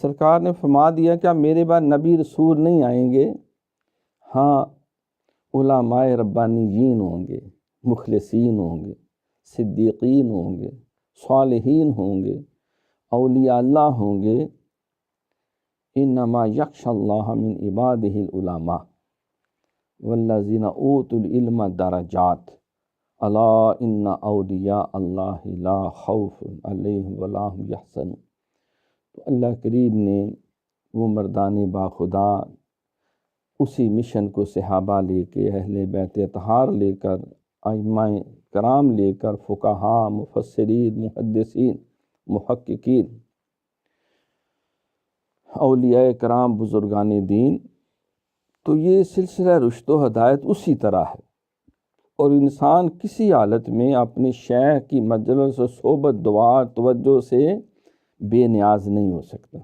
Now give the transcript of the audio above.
سرکار نے فرما دیا کہ میرے بعد نبی رسول نہیں آئیں گے، ہاں علماء ربانیین ہوں گے، مخلصین ہوں گے، صدیقین ہوں گے، صالحین ہوں گے، اولیاء اللہ ہوں گے۔ انما یخشی اللہ من عبادہ العلماء والذین اوتوا العلم درجات الا ان اولیاء اللہ لا خوف علیہم ولا هم یحزنون۔ تو اللہ کریم نے وہ مردان باخدا اسی مشن کو صحابہ لے کے، اہل بیت اطہار لے کر، ائمہ کرام لے کر، فقہاء، مفسرین، محدثین، محققین، اولیاء کرام، بزرگان دین، تو یہ سلسلہ رشد و ہدایت اسی طرح ہے۔ اور انسان کسی حالت میں اپنے شیخ کی مجلس و صحبت، دعا، توجہ سے بے نیاز نہیں ہو سکتا۔